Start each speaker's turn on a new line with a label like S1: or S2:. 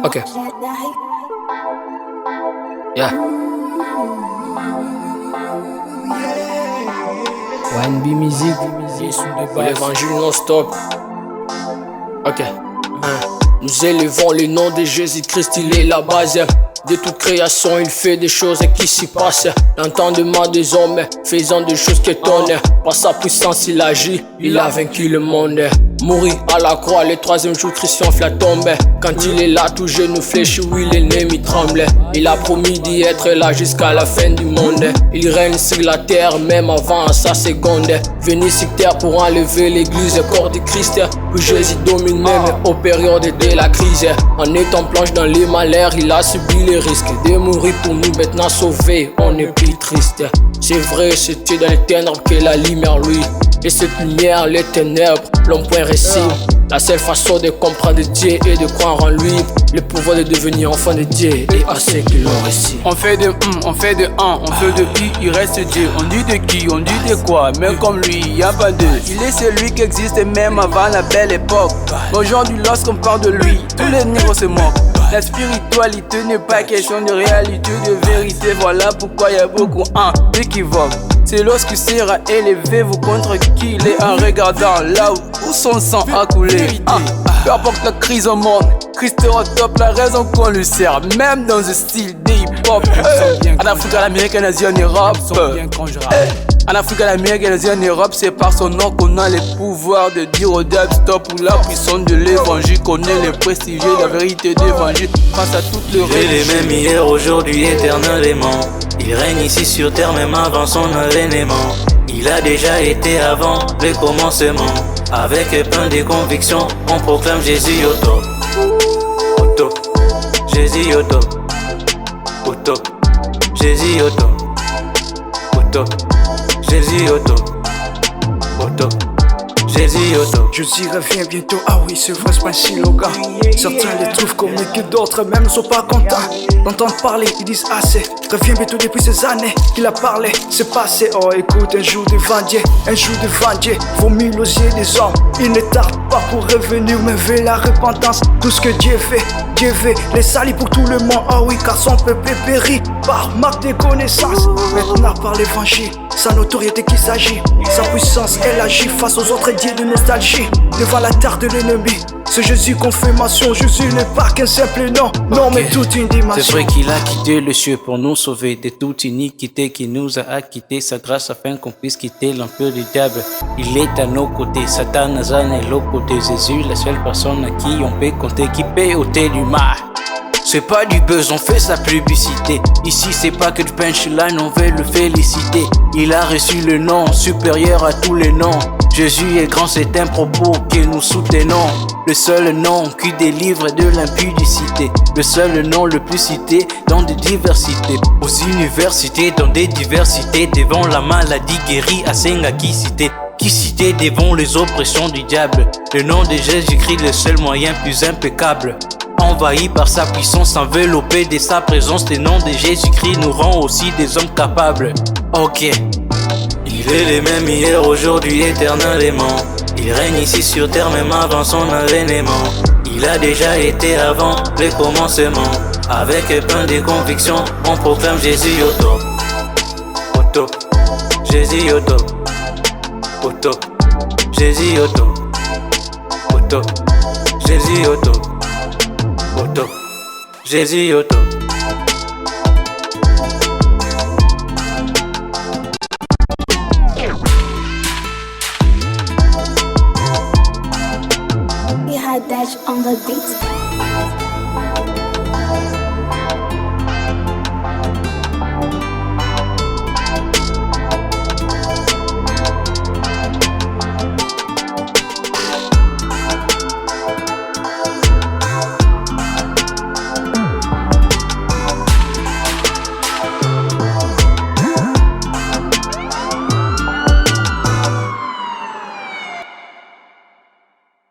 S1: Ok. Yeah.
S2: YNB Music,
S1: Pour l'évangile non-stop. Ok. Nous élevons le nom de Jésus-Christ, il est la base de toute création, il fait des choses qui s'y passent. L'entendement des hommes, faisant des choses qui étonnent. Par sa puissance, il agit, il a vaincu le monde. Mourir à la croix, le troisième jour, Christ enfle la tombe. Quand il est là, tout genou fléchit, oui, l'ennemi tremble. Il a promis d'y être là jusqu'à la fin du monde. Il règne sur la terre, même avant sa seconde. Venu sur terre pour enlever l'église, corps de Christ. Que Jésus domine même aux périodes de la crise. En étant plonge dans les malheurs, il a subi les risques de mourir pour nous, maintenant sauvés, on est plus triste. C'est vrai, c'était dans les ténèbres que la lumière lui. Et cette lumière, les ténèbres l'ont point réussi. La seule façon de comprendre Dieu et de croire en lui, le pouvoir de devenir enfant de Dieu et à ceux qui l'ont réussi.
S3: On fait de on fait de un, on fait de I, il reste Dieu. On dit de qui, on dit de quoi, mais comme lui, y a pas deux. Il est celui qui existe même avant la belle époque. Aujourd'hui, lorsqu'on parle de lui, tous les niveaux se moquent. La spiritualité n'est pas question de réalité, de vérité. Voilà pourquoi y a beaucoup d'équivoques. C'est lorsqu'il sera élevé, vous contre qui il est en regardant là où son sang a coulé. Peu importe la crise au monde, Christ est au top, la raison qu'on lui sert, même dans un style de hip-hop. En Afrique, en Amérique, en Asie, en Europe. En Afrique, en Amérique, en Asie, en Europe, c'est par son nom qu'on a le pouvoir de dire au diable stop. Pour la puissance de l'évangile, qu'on est le prestige de la vérité d'évangile. Face à toutes les
S4: Il est les mêmes hier, aujourd'hui, éternellement. Il règne ici sur terre même avant son avènement. Il a déjà été avant les commencements. Avec plein de convictions, on proclame Jésus au top. Au top, Jésus au top. Au top, Jésus au top. Au top, Jésus au top. Au top, Jésus au top.
S5: Jésus revient bientôt, ah oui c'est vrai, c'est pas si loga. Certains les trouvent comiques que d'autres même ne sont pas contents d'entendre parler, ils disent assez. Revient bientôt depuis ces années qu'il a parlé, c'est passé. Oh écoute, un jour devant Dieu, un jour devant Dieu, vaut mieux l'osier des hommes. Il ne tarde pas pour revenir, mais veut la repentance. Tout ce que Dieu fait les salis pour tout le monde. Ah oui, car son peuple périt par manque de connaissances. Maintenant par l'évangile, sa notoriété qui s'agit, sa puissance elle agit face aux autres dieux de nostalgie. Devant la terre de l'ennemi, c'est Jésus confirmation. Jésus n'est pas qu'un simple nom, non mais toute une dimension.
S4: C'est vrai qu'il a quitté le ciel pour nous sauver de toute iniquité, qui nous a acquitté sa grâce afin qu'on puisse quitter l'empire du diable. Il est à nos côtés, Satan, Nazan est l'autre côté. Jésus, la seule personne à qui on peut compter, qui peut ôter du mal. C'est pas du buzz, on fait sa publicité. Ici c'est pas que du punchline, on veut le féliciter. Il a reçu le nom supérieur à tous les noms. Jésus est grand, c'est un propos que nous soutenons. Le seul nom qui délivre de l'impudicité. Le seul nom le plus cité dans des diversités. Aux universités, dans des diversités. Devant la maladie guérie, à Senga qui cité devant les oppressions du diable. Le nom de Jésus-Christ, le seul moyen plus impeccable. Envahi par sa puissance, enveloppé de sa présence, le nom de Jésus-Christ nous rend aussi des hommes capables. Ok. Il est les mêmes hier, aujourd'hui, éternellement. Il règne ici sur terre même avant son avènement. Il a déjà été avant les commencements. Avec plein de convictions, on proclame Jésus au top. Au top, Jésus au top. Au top, Jésus au top. Au top, Jésus au top. Au top, Jésus au top.
S6: We had that on the beat.